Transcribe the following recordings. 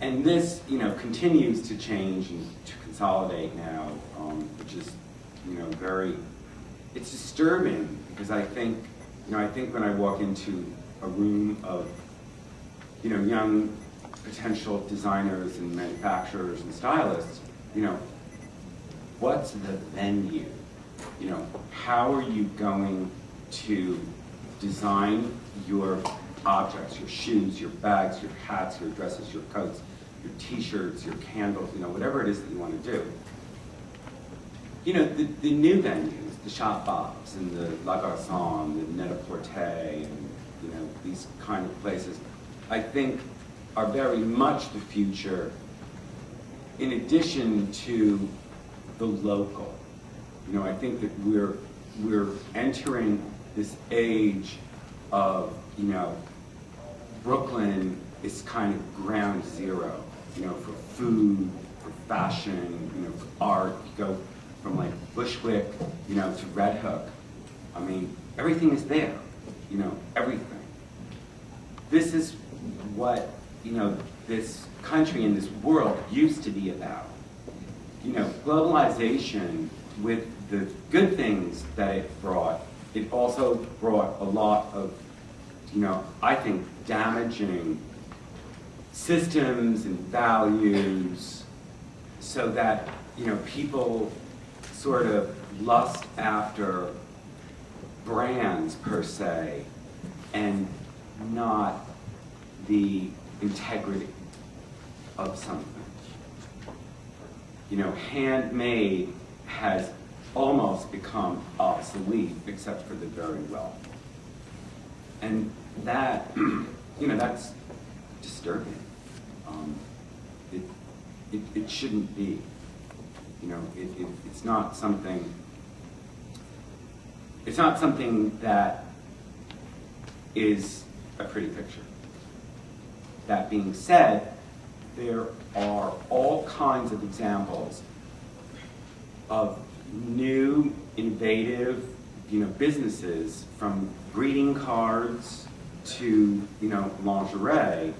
And this, continues to change and to consolidate now, which is, it's disturbing because I think when I walk into a room of, young potential designers and manufacturers and stylists, what's the venue? How are you going to design your objects, your shoes, your bags, your hats, your dresses, your coats, your t-shirts, your candles, whatever it is that you want to do. The new venues, the Shop Bobs and the La Garçon, the Net-a-Porter, and these kind of places, I think are very much the future in addition to the local. I think that we're entering this age of, Brooklyn is kind of ground zero, for food, for fashion, for art. You go from like Bushwick, to Red Hook. I mean, everything is there, everything. This is what, this country and this world used to be about. Globalization, with the good things that it brought, it also brought a lot of, I think, damaging systems and values so that, people sort of lust after brands per se and not the integrity of something. Handmade has almost become obsolete except for the very wealthy. And that, that's disturbing. It shouldn't be. It's not something that is a pretty picture. That being said, there are all kinds of examples of new, innovative, businesses, from greeting cards to, lingerie,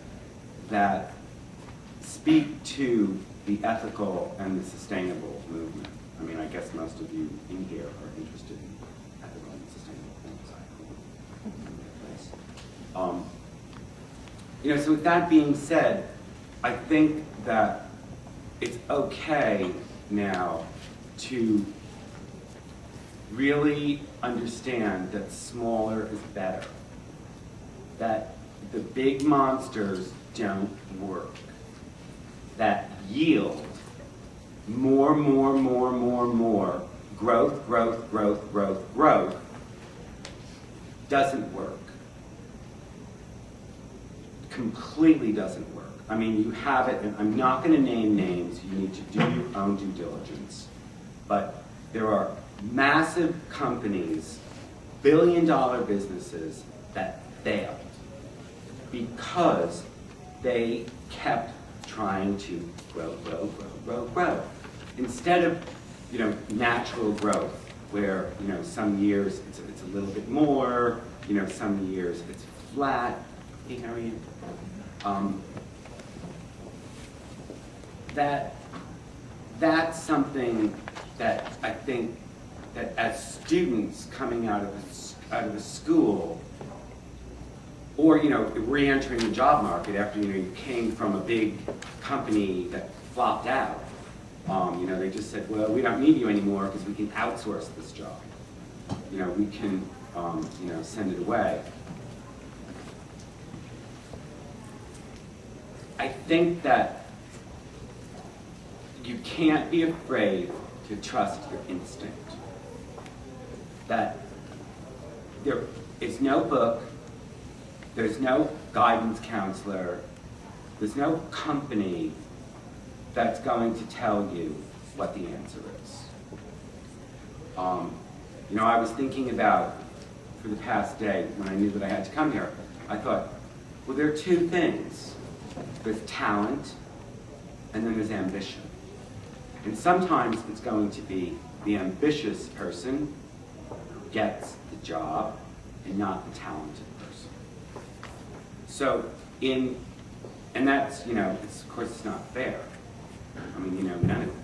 that speak to the ethical and the sustainable movement. I mean, I guess most of you in here are interested in ethical and sustainable things. So with that being said, I think that it's okay now to really understand that smaller is better. That the big monsters don't work. That yield more, growth doesn't work. Completely doesn't work. I mean, you have it, and I'm not going to name names, you need to do your own due diligence. But there are massive companies, billion-dollar businesses that failed because they kept trying to grow. Instead of, natural growth, where, some years it's a little bit more, some years it's flat. Hey, how are you? That's something that I think that as students coming out of the school, or re-entering the job market after you came from a big company that flopped out, they just said, well, we don't need you anymore because we can outsource this job. We can send it away. I think that you can't be afraid to trust your instinct. That there is no book, there's no guidance counselor, there's no company that's going to tell you what the answer is. I was thinking about, for the past day, when I knew that I had to come here, I thought, well, there are two things. There's talent, and then there's ambition. And sometimes it's going to be the ambitious person who gets the job, and not the talented person. So in And that's, you know, it's, of course it's not fair. I mean, you know, none of